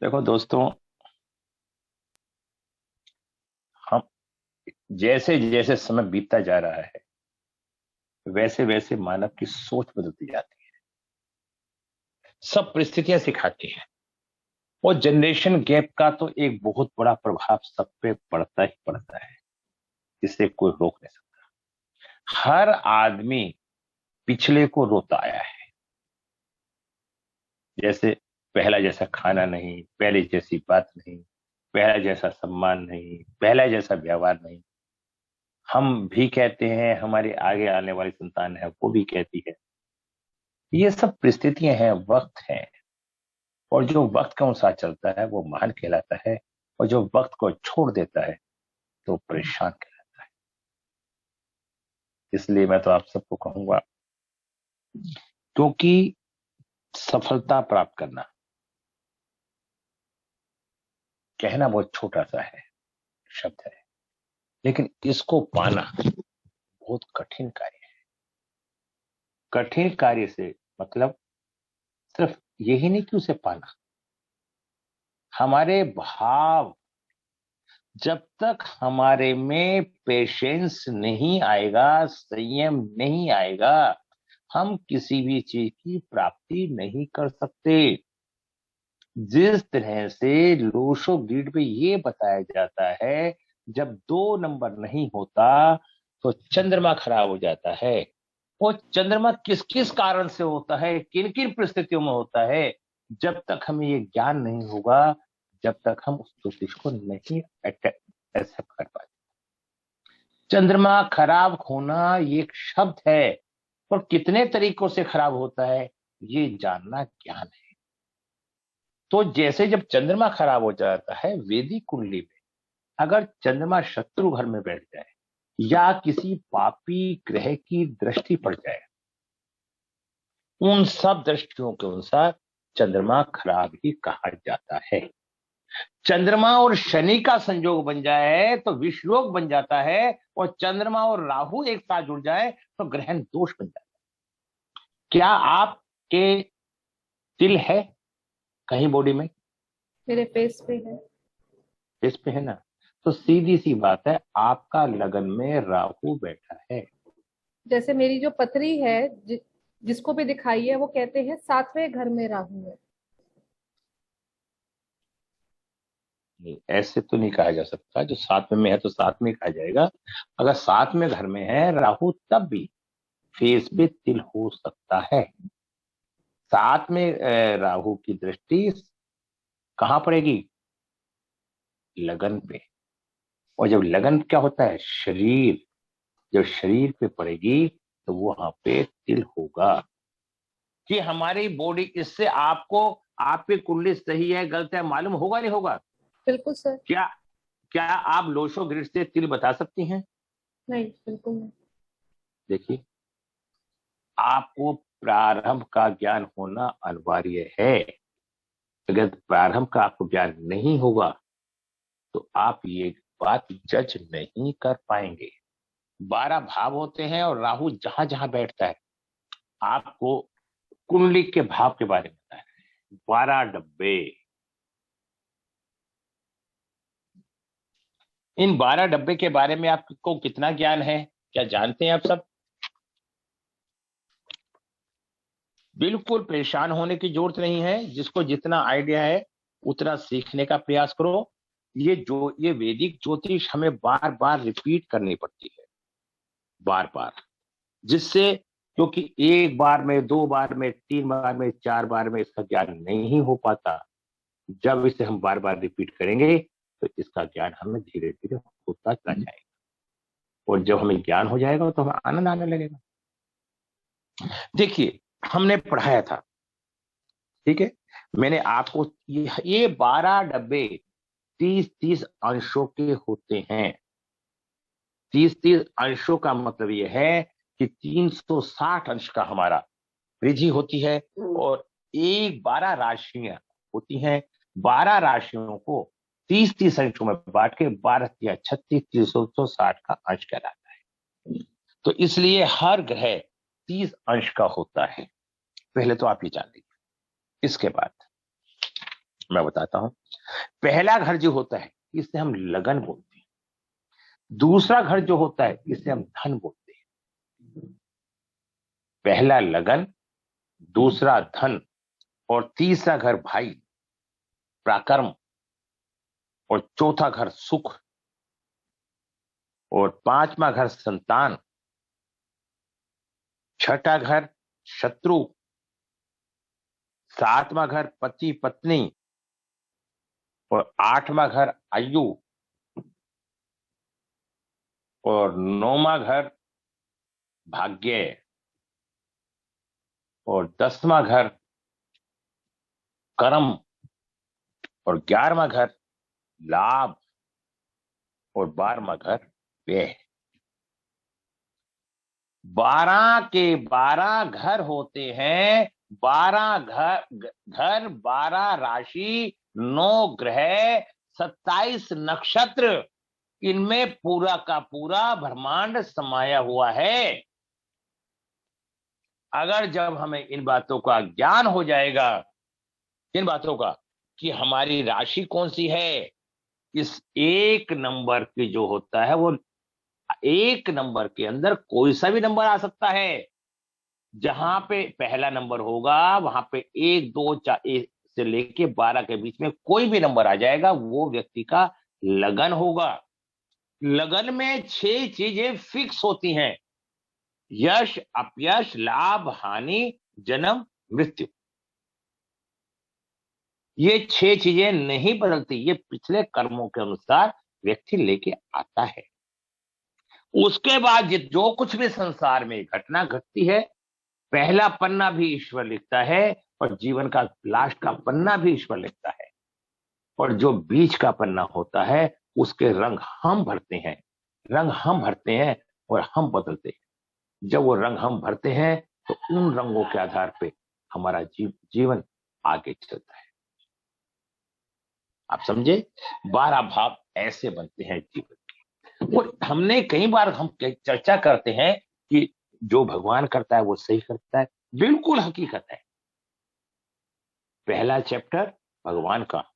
देखो दोस्तों, हम जैसे जैसे समय बीतता जा रहा है वैसे वैसे मानव की सोच बदलती जाती है। सब परिस्थितियां सिखाती हैं और जनरेशन गैप का तो एक बहुत बड़ा प्रभाव सब पे पड़ता ही पड़ता है। इसे कोई रोक नहीं सकता। हर आदमी पिछले को रोता आया है। जैसे पहला जैसा खाना नहीं, पहले जैसी बात नहीं, पहला जैसा सम्मान नहीं, पहला जैसा व्यवहार नहीं। हम भी कहते हैं, हमारे आगे आने वाली संतान है वो भी कहती है। ये सब परिस्थितियां हैं, वक्त है। और जो वक्त के अनुसार चलता है वो महान कहलाता है, और जो वक्त को छोड़ देता है तो परेशान कहलाता है। इसलिए मैं तो आप सबको कहूंगा, क्योंकि सफलता प्राप्त करना कहना बहुत छोटा सा है, शब्द है, लेकिन इसको पाना बहुत कठिन कार्य है। कठिन कार्य से मतलब सिर्फ यही नहीं कि उसे पाना, हमारे भाव, जब तक हमारे में पेशेंस नहीं आएगा, संयम नहीं आएगा, हम किसी भी चीज की प्राप्ति नहीं कर सकते। जिस तरह से लोशो गीत में ये बताया जाता है, जब 2 नंबर नहीं होता तो चंद्रमा खराब हो जाता है। वो चंद्रमा किस किस कारण से होता है, किन किन परिस्थितियों में होता है, जब तक हमें ये ज्ञान नहीं होगा, जब तक हम उस ज्योतिष को नहीं एक्सेप्ट कर पाते। चंद्रमा खराब होना ये एक शब्द है, और कितने तरीकों से खराब होता है ये जानना ज्ञान है। तो जैसे जब चंद्रमा खराब हो जाता है वैदिक कुंडली में, अगर चंद्रमा शत्रु घर में बैठ जाए या किसी पापी ग्रह की दृष्टि पड़ जाए, उन सब दृष्टियों के अनुसार चंद्रमा खराब ही कहा जाता है। चंद्रमा और शनि का संयोग बन जाए तो विषयोग बन जाता है, और चंद्रमा और राहु एक साथ जुड़ जाए तो ग्रहण दोष बन जाता है। क्या आपके तिल है कहीं बॉडी में? मेरे फेस पे है। फेस पे है ना? तो सीधी सी बात है, आपका लगन में राहु बैठा है। जैसे मेरी जो पथरी है, जिसको भी दिखाई है वो कहते हैं 7वें घर में राहु है। नहीं, ऐसे तो नहीं कहा जा सकता। जो 7वें में है तो 7वें कहा जाएगा। अगर 7वें घर में है राहु, तब भी फेस पे तिल हो सकता है। 7वें राहु की दृष्टि कहां पड़ेगी? लगन पे। और जब लगन क्या होता है? शरीर। जब शरीर पे पड़ेगी तो वहां पे तिल होगा। कि हमारी बॉडी, इससे आपको आपकी कुंडली सही है गलत है मालूम होगा नहीं होगा? बिल्कुल सर। क्या क्या आप लोशो ग्रिड से तिल बता सकती हैं? नहीं, बिल्कुल नहीं। देखिए, आपको प्रारंभ का ज्ञान होना अनिवार्य है। अगर प्रारंभ का आपको ज्ञान नहीं होगा तो आप ये बात जज नहीं कर पाएंगे। 12 भाव होते हैं और राहु जहां जहां बैठता है, आपको कुंडली के भाव के बारे में बताया है। 12 डब्बे। इन 12 डब्बे के बारे में आपको कितना ज्ञान है? क्या जानते हैं आप सब? बिल्कुल परेशान होने की जरूरत नहीं है। जिसको जितना आइडिया है उतना सीखने का प्रयास करो। ये वैदिक ज्योतिष हमें बार बार रिपीट करनी पड़ती है, बार बार। जिससे, क्योंकि एक बार में, 2 बार में, 3 बार में, 4 बार में इसका ज्ञान नहीं हो पाता। जब इसे हम बार बार रिपीट करेंगे तो इसका ज्ञान हमें धीरे धीरे होता चला जाएगा। और जब हमें ज्ञान हो जाएगा तो हमें आनंद आने लगेगा। देखिए, हमने पढ़ाया था, ठीक है, मैंने आपको ये 12 डब्बे 30-30 अंशों के होते हैं। 30-30 अंशों का मतलब ये है कि 360 अंश का हमारा वृद्धि होती है। और 12 राशियां होती हैं। 12 राशियों को 30-30 अंशों में बांट के 12 × 36 360 का अंश कहलाता है। तो इसलिए हर ग्रह 30 अंश का होता है। पहले तो आप ये जान लीजिए। इसके बाद मैं बताता हूं। पहला घर जो होता है इसे हम लगन बोलते हैं, दूसरा घर जो होता है इसे हम धन बोलते हैं। पहला लगन, दूसरा धन, और तीसरा घर भाई पराक्रम, और चौथा घर सुख, और पांचवा घर संतान, छठा घर शत्रु, सातवां घर पति पत्नी, और आठवां घर आयु, और नौवां घर भाग्य, और 10वां घर कर्म, और 11वां घर लाभ, और 12वां घर व्यय। 12 के 12 घर होते हैं, 12 घर 12 राशि, 9 ग्रह, 27 नक्षत्र, इनमें पूरा का पूरा ब्रह्मांड समाया हुआ है। अगर जब हमें इन बातों का ज्ञान हो जाएगा, इन बातों का कि हमारी राशि कौन सी है, इस एक नंबर की जो होता है वो एक नंबर के अंदर कोई सा भी नंबर आ सकता है। जहां पे पहला नंबर होगा वहां पे 1 2 4 से लेके 12 के बीच में कोई भी नंबर आ जाएगा, वो व्यक्ति का लगन होगा। लगन में 6 चीजें फिक्स होती हैं: यश, अपयश, लाभ, हानि, जन्म, मृत्यु। ये 6 चीजें नहीं बदलती, ये पिछले कर्मों के अनुसार व्यक्ति लेके आता है। उसके बाद जो कुछ भी संसार में घटना घटती है, पहला पन्ना भी ईश्वर लिखता है, और जीवन का लास्ट का पन्ना भी ईश्वर लिखता है, और जो बीच का पन्ना होता है उसके रंग हम भरते हैं, रंग हम भरते हैं और हम बदलते हैं। जब वो रंग हम भरते हैं तो उन रंगों के आधार पे हमारा जीवन आगे चलता है। आप समझे? 12 भाव ऐसे बनते हैं जीवन के। और हमने कई बार हम चर्चा करते हैं कि जो भगवान करता है वो सही करता है, बिल्कुल हकीकत है। पहला चैप्टर भगवान का।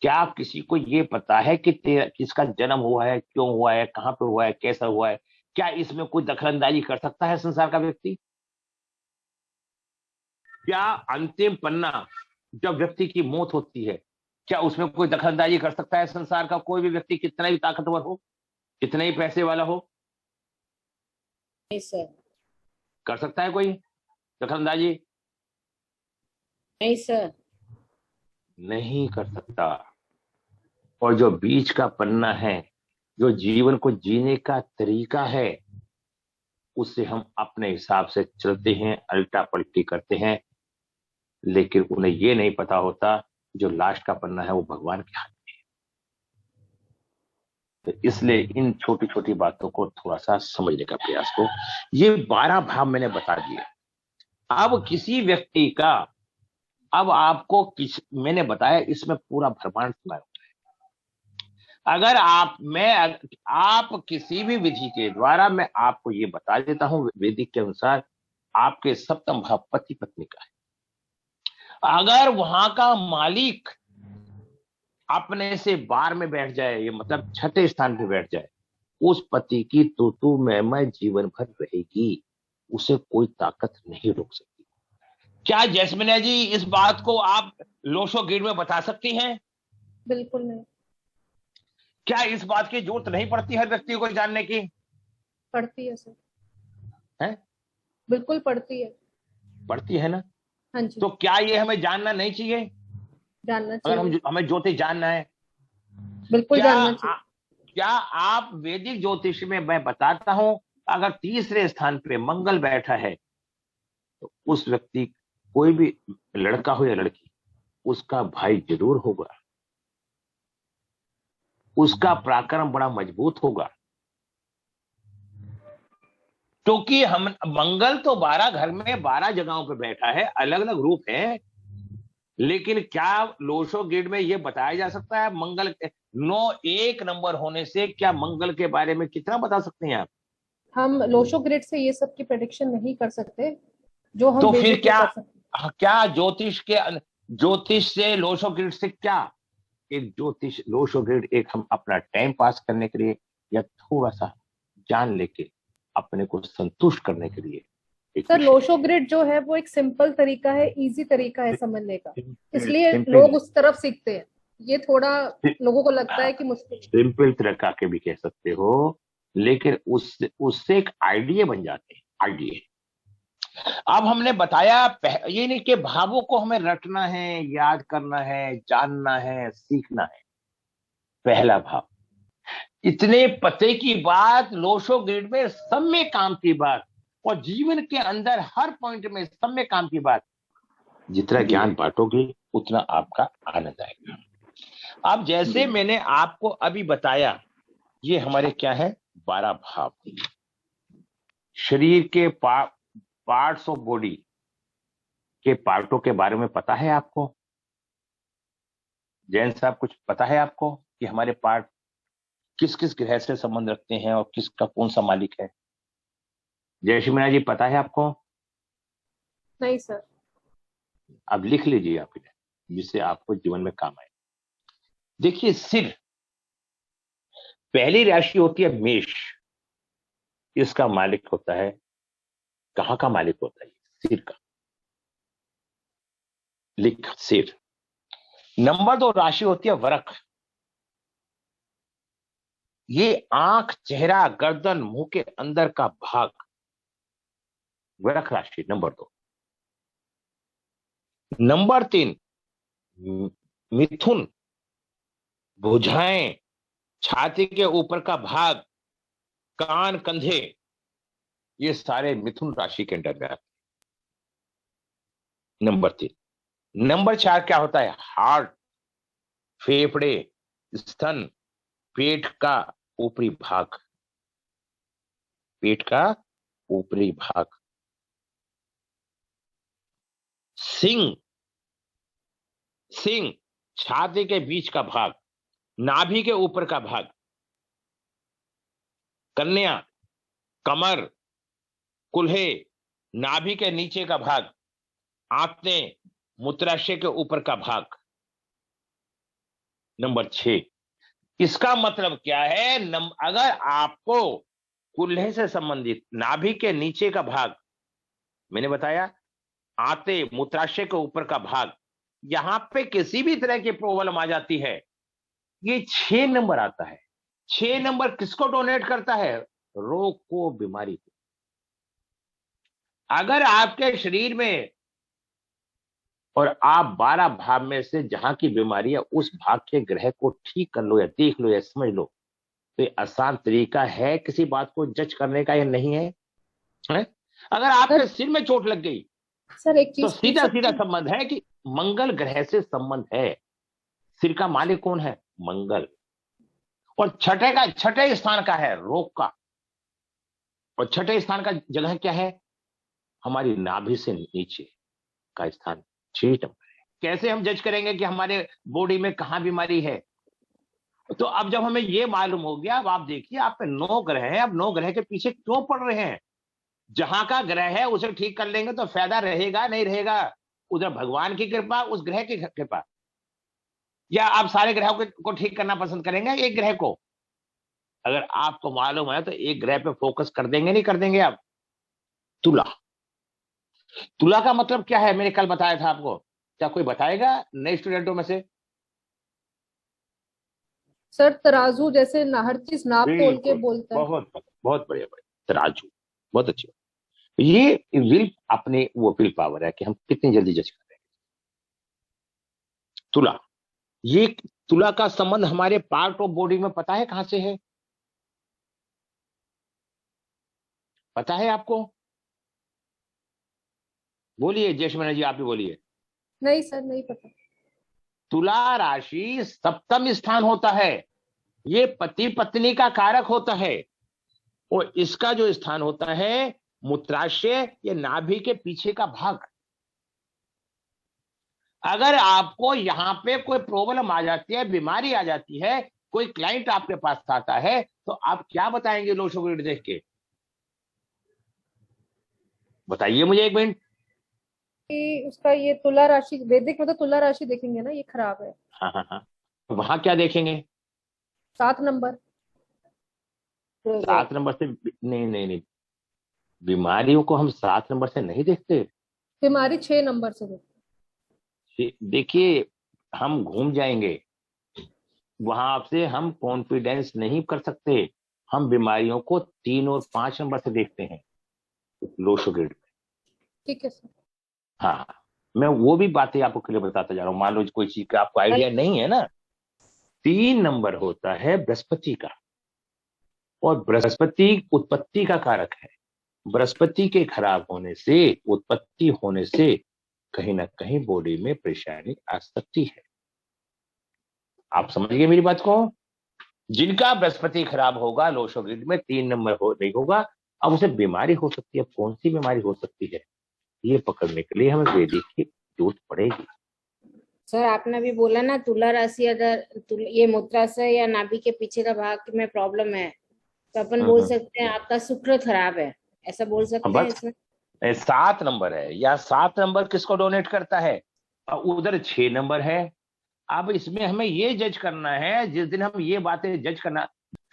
क्या किसी को ये पता है कि किसका जन्म हुआ है, क्यों हुआ है, कहां पे हुआ है, कैसा हुआ है? क्या इसमें कोई दखलंदाजी कर सकता है संसार का व्यक्ति? क्या अंतिम पन्ना जब व्यक्ति की मौत होती है, क्या उसमें कोई दखलंदाजी कर सकता है संसार का कोई भी व्यक्ति, कितना भी ताकतवर हो, कितने ही पैसे वाला हो? नहीं सर। कर सकता है कोई दखलंदाजी? नहीं सर। नहीं कर सकता। और जो बीच का पन्ना है, जो जीवन को जीने का तरीका है, उससे हम अपने हिसाब से चलते हैं, अल्टा पलटी करते हैं, लेकिन उन्हें ये नहीं पता होता जो लास्ट का पन्ना है वो भगवान के हाथ में है। तो इसलिए इन छोटी छोटी बातों को थोड़ा सा समझने का प्रयास को। ये 12 भाव मैंने बता दिए। अब किसी व्यक्ति का, अब आपको मैंने बताया इसमें पूरा ब्रह्मांड समाया होता है। अगर आप किसी भी विधि के द्वारा, मैं आपको ये बता देता हूं वैदिक के अनुसार, आपके सप्तम भाव पति पत्नी का है। अगर वहां का मालिक अपने से बार में बैठ जाए, ये मतलब छठे स्थान पे बैठ जाए, उस पति की तू मैं जीवन भर रहेगी, उसे कोई ताकत नहीं रोक सकती। क्या जैस्मिना जी इस बात को आप लोशो गेट में बता सकती हैं? बिल्कुल नहीं। क्या इस बात की जरूरत नहीं पड़ती हर व्यक्ति को जानने की? पड़ती है सर। है? बिल्कुल पड़ती है। पड़ती है ना? हाँ जी। तो क्या ये हमें जानना नहीं चाहिए? जानना अगर चाहिए। हमें ज्योतिष जानना है, बिल्कुल क्या जानना चाहिए। क्या आप वैदिक ज्योतिष में, मैं बताता हूं, अगर तीसरे स्थान पे मंगल बैठा है तो उस व्यक्ति, कोई भी लड़का हो या लड़की, उसका भाई जरूर होगा, उसका पराक्रम बड़ा मजबूत होगा। क्योंकि हम मंगल तो 12 घर में 12 जगहों पे बैठा है, अलग अलग रूप है। लेकिन क्या लोशो गेट में यह बताया जा सकता है मंगल 9 एक नंबर होने से क्या मंगल के बारे में कितना बता सकते हैं आप? हम लोशो ग्रिड से ये सब की प्रेडिक्शन नहीं कर सकते, जो हम तो फिर वैदिक में क्या, कर सकते। क्या ज्योतिष के ज्योतिष से लोशो ग्रिड से क्या, एक ज्योतिष लोशो ग्रिड एक हम अपना टाइम पास करने के लिए या थोड़ा सा जान लेके अपने को संतुष्ट करने के लिए एक सर विषय लोशो ग्रिड जो है वो एक सिंपल तरीका है, इजी तरीका है समझने का, है। इसलिए सिंपल लोग उस तरफ सीखते हैं। ये थोड़ा लोगों को लगता है कि मुश्किल है। सिंपल तरीका के भी कह सकते हो, लेकिन उससे उससे एक आइडिया बन जाते हैं, आइडिया। अब हमने बताया ये नहीं कि भावों को हमें रटना है, याद करना है, जानना है, सीखना है। पहला भाव, इतने पते की बात, लोशो ग्रिड में सब में काम की बात, और जीवन के अंदर हर पॉइंट में सब में काम की बात। जितना ज्ञान बांटोगे उतना आपका आनंद आएगा। अब जैसे मैंने आपको अभी बताया, ये हमारे क्या है, 12 भाव। शरीर के पार्ट्स ऑफ बॉडी के पार्टों के बारे में पता है आपको? जैन साहब कुछ पता है आपको कि हमारे पार्ट किस किस ग्रह से संबंध रखते हैं और किसका कौन सा मालिक है? जय मीना जी, पता है आपको? नहीं सर। अब लिख लीजिए आप इन्हें, जिससे आपको जीवन में काम आए। देखिए, सिर, पहली राशि होती है मेष। इसका मालिक होता है, कहां का मालिक होता है? सिर का। लिख, सिर। नंबर 2 राशि होती है वृक। ये आंख, चेहरा, गर्दन, मुंह के अंदर का भाग, वृक राशि नंबर 2। नंबर 3 मिथुन, भुजाएं, छाती के ऊपर का भाग, कान, कंधे, ये सारे मिथुन राशि के अंडर में आते हैं। नंबर 3। नंबर 4 क्या होता है? हार्ट, फेफड़े, स्तन, पेट का ऊपरी भाग, पेट का ऊपरी भाग, सिंह, सिंह, छाती के बीच का भाग, नाभि के ऊपर का भाग, कन्या, कमर, कुल्हे, नाभि के नीचे का भाग, आंतने, मूत्राशय के ऊपर का भाग। नंबर 6, इसका मतलब क्या है? अगर आपको कुल्हे से संबंधित नाभि के नीचे का भाग, मैंने बताया आंते, मूत्राशय के ऊपर का भाग, यहां पे किसी भी तरह की प्रॉब्लम आ जाती है, ये 6 नंबर आता है। 6 नंबर किसको डोनेट करता है? रोग को, बीमारी को। अगर आपके शरीर में और आप 12 भाव में से जहां की बीमारी है उस भाग के ग्रह को ठीक कर लो या देख लो या समझ लो, तो ये आसान तरीका है किसी बात को जज करने का, या नहीं है? है? अगर आपके सर सिर में चोट लग गई सर एक तो चीज पूछ सीधा सीधा सकती हूँ? संबंध है कि मंगल ग्रह से संबंध है। सिर का मालिक कौन है? मंगल। और छठे स्थान का है रोग का, और छठे स्थान का जगह क्या है? हमारी नाभि से नीचे का स्थान, 6 नंबर है। कैसे हम जज करेंगे कि हमारे बॉडी में कहां बीमारी है? तो अब जब हमें ये मालूम हो गया, अब आप देखिए, आप पे 9 ग्रह हैं, अब 9 ग्रह के पीछे क्यों पड़ रहे हैं? जहां का ग्रह है उसे ठीक कर लेंगे तो फायदा रहेगा, नहीं रहेगा? उधर भगवान की कृपा, उस ग्रह की कृपा, या आप सारे ग्रहों को ठीक करना पसंद करेंगे एक ग्रह को? अगर आपको मालूम है तो एक ग्रह पे फोकस कर देंगे, नहीं कर देंगे आप? तुला, तुला का मतलब क्या है? मैंने कल बताया था आपको, क्या कोई बताएगा नए स्टूडेंटों में से? सर तराजू जैसे हर चीज नाप तोल के बिल्कुल, बोलता है। बहुत बहुत बढ़िया बढ़िया, तराजू, बहुत अच्छी बात। ये विल, अपने वो विल पावर है कि हम कितनी जल्दी जज कर रहे हैं। तुला, ये तुला का संबंध हमारे पार्ट ऑफ बॉडी में पता है कहां से है? पता है आपको? बोलिए जयश्री जी, आप भी बोलिए। नहीं सर, नहीं पता। तुला राशि सप्तम स्थान होता है, ये पति पत्नी का कारक होता है, और इसका जो स्थान होता है मूत्राशय या नाभि के पीछे का भाग। अगर आपको यहां पे कोई प्रॉब्लम आ जाती है, बीमारी आ जाती है, कोई क्लाइंट आपके पास आता है, तो आप क्या बताएंगे लोशो ग्रिड देख के? बताइए मुझे एक मिनट। कि उसका ये तुला राशि, वैदिक में तो तुला राशि देखेंगे ना, ये खराब है। हाँ हाँ हाँ, वहां क्या देखेंगे? 7 नंबर। 7 नंबर से नहीं नहीं नहीं, बीमारियों को हम 7 नंबर से नहीं देखते। बीमारी 6 नंबर से देखते देखिए, हम घूम जाएंगे, वहां से हम कॉन्फिडेंस नहीं कर सकते। हम बीमारियों को 3 और 5 नंबर से देखते हैं, लो शुगर में। ठीक है सर। हाँ, मैं वो भी बातें आपको क्लियर बताता जा रहा हूँ। मान लो कोई चीज का आपको आइडिया नहीं है ना, 3 नंबर होता है बृहस्पति का, और बृहस्पति उत्पत्ति का कारक है। बृहस्पति के खराब होने से, उत्पत्ति होने से कहीं ना कहीं बॉडी में परेशानी आ सकती है। आप समझ गए मेरी बात को? जिनका बृहस्पति खराब होगा, लोशो ग्रिड में 3 नंबर हो नहीं होगा, अब उसे बीमारी हो सकती है। कौन सी बीमारी हो सकती है, ये पकड़ने के लिए हमें वैदिक की जरूरत पड़ेगी। सर आपने अभी बोला ना तुला राशि, अगर ये मूत्राशय या नाभि के पीछे का भाग में प्रॉब्लम है तो अपन बोल हम्म। सकते हैं आपका शुक्र खराब है, ऐसा बोल हाँ, सकते हैं बस इसमें। 7 नंबर है, या 7 नंबर किसको डोनेट करता है, और उधर 6 नंबर है। अब इसमें हमें ये जज करना है, जिस दिन हम ये बातें जज करना,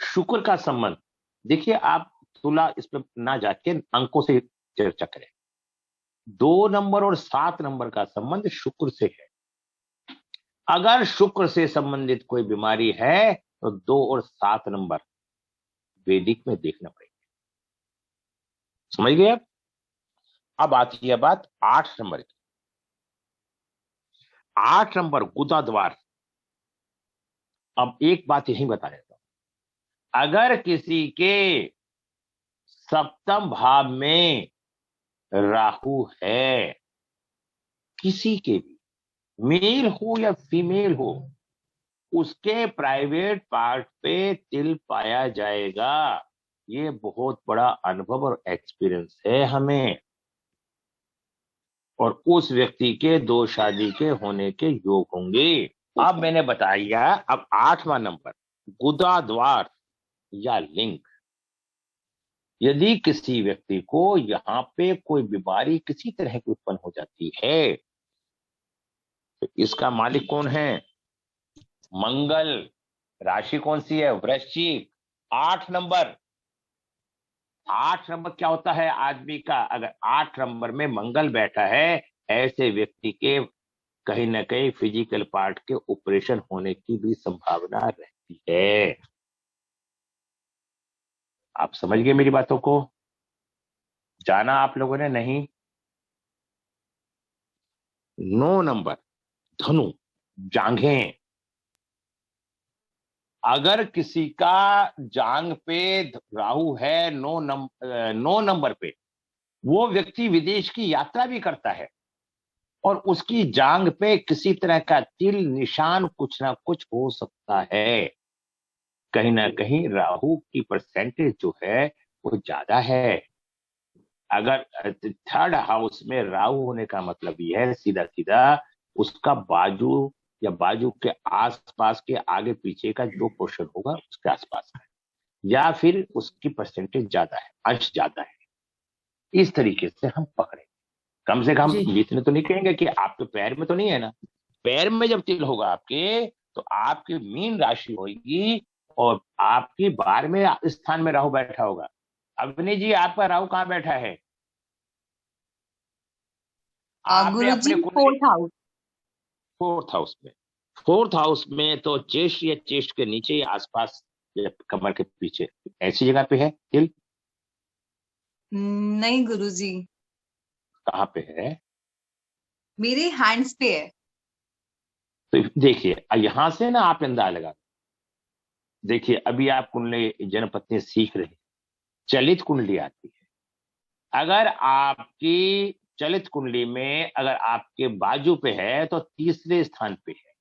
शुक्र का संबंध। देखिए, आप तुला इस पे ना जाके अंकों से चर्चा करें। 2 नंबर और 7 नंबर का संबंध शुक्र से है। अगर शुक्र से संबंधित कोई बीमारी है तो 2 और 7 नंबर वैदिक में देखना पड़ेगा। समझ गए आप? अब आती है बात 8 नंबर की। 8 नंबर गुदा द्वार। अब एक बात यही बता देता हूं, अगर किसी के सप्तम भाव में राहु है, किसी के भी, मेल हो या फीमेल हो, उसके प्राइवेट पार्ट पे तिल पाया जाएगा। ये बहुत बड़ा अनुभव और एक्सपीरियंस है हमें। और उस व्यक्ति के 2 शादी के होने के योग होंगे। अब मैंने बताया, अब 8वां नंबर गुदा द्वार या लिंग। यदि किसी व्यक्ति को यहाँ पे कोई बीमारी किसी तरह की उत्पन्न हो जाती है, तो इसका मालिक कौन है? मंगल। राशि कौन सी है? वृश्चिक। 8 नंबर। 8 नंबर क्या होता है आदमी का? अगर 8 नंबर में मंगल बैठा है, ऐसे व्यक्ति के कहीं ना कहीं फिजिकल पार्ट के ऑपरेशन होने की भी संभावना रहती है। आप समझ गए मेरी बातों को? जाना आप लोगों ने? नहीं। 9 नंबर धनु, जांघें। अगर किसी का जांग पे राहु है 9 नंबर पे, वो व्यक्ति विदेश की यात्रा भी करता है, और उसकी जांग पे किसी तरह का तिल निशान कुछ ना कुछ हो सकता है। कहीं ना कहीं राहु की परसेंटेज जो है वो ज्यादा है। अगर 3rd हाउस में राहु होने का मतलब यह है, सीधा सीधा उसका बाजू या बाजू के आसपास के आगे पीछे का जो पोर्शन होगा उसके आसपास का, या फिर उसकी परसेंटेज ज्यादा है, अंश ज्यादा है। इस तरीके से हम पकड़े। कम से कम जी इतने तो नहीं कहेंगे कि आपके पैर में तो नहीं है ना। पैर में जब तिल होगा आपके, तो आपकी मीन राशि होगी, और आपकी 12वें स्थान में राहु बैठा होगा। अवनी जी, आपका राहु कहाँ बैठा है? आपने गुरुजी अपने कुंडली 4th हाउस। 4th हाउस में। 4th हाउस में तो चेस्ट या चेस्ट के नीचे या आसपास या कमर के पीछे ऐसी जगह पे है तिल? नहीं गुरुजी, कहाँ पे है? मेरे हैंड्स पे है। तो देखिए, यहां से ना आप अंदाजा लगा। देखिए, अभी आप कुंडली जनपत्नी सीख रहे हैं, चलित कुंडली आती है। अगर आपकी चलित कुंडली में अगर आपके बाजू पे है तो 3रे स्थान पे है,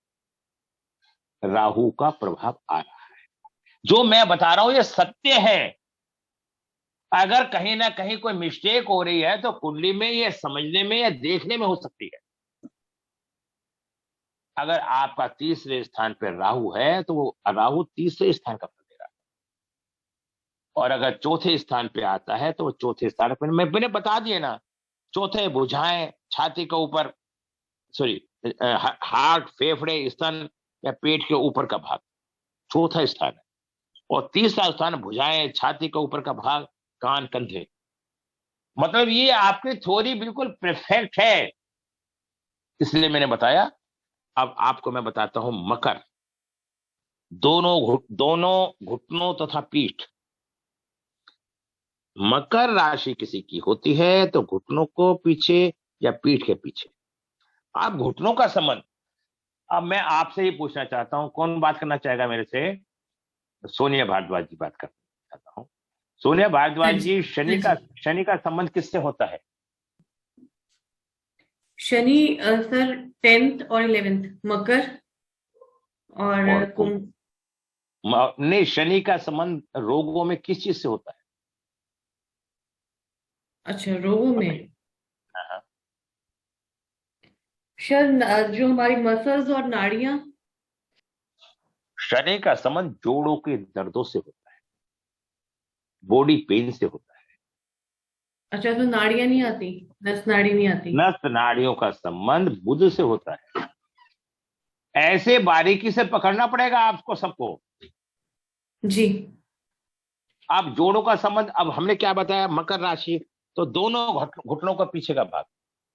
राहु का प्रभाव आ रहा है। जो मैं बता रहा हूं ये सत्य है। अगर कहीं ना कहीं कोई मिस्टेक हो रही है तो कुंडली में ये समझने में या देखने में हो सकती है। अगर आपका 3रे स्थान पर राहु है तो वो राहु 3रे स्थान का फल दे रहा है, और अगर चौथे स्थान पे आता है तो वो चौथे स्थान पर, मैंने बता दिए ना, चौथे भुजाएं, छाती के ऊपर, सॉरी, हार्ट, फेफड़े, स्तन या पेट के ऊपर का भाग, चौथा स्थान है। और तीसरा स्थान भुजाएं, छाती के ऊपर का भाग, कान, कंधे। मतलब ये आपकी थ्योरी बिल्कुल परफेक्ट है, इसलिए मैंने बताया। अब आपको मैं बताता हूं मकर। दोनों घुटनों तथा पीठ। मकर राशि किसी की होती है तो घुटनों को पीछे या पीठ के पीछे। आप घुटनों का संबंध, अब मैं आपसे ही पूछना चाहता हूं, कौन बात करना चाहेगा मेरे से? सोनिया भारद्वाज जी बात करना चाहता हूं। सोनिया भारद्वाज जी, शनि का संबंध किससे होता है? शनि सर 10th और 11th, मकर और कुंभ। नहीं, शनि का संबंध रोगों में किस चीज से होता है? अच्छा, रोगों में हाँ। सर जो हमारी मसल्स और नाड़ियां। शनि का संबंध जोड़ों के दर्दों से होता है, बॉडी पेन से होता है। अच्छा, तो नाड़ियां नहीं आती, नस नाड़ी नहीं आती। नस नाड़ियों का संबंध बुध से होता है। ऐसे बारीकी से पकड़ना पड़ेगा आपको सबको। जी। आप जोड़ों का संबंध, अब हमने क्या बताया, मकर राशि, तो दोनों घुटनों का पीछे का भाग,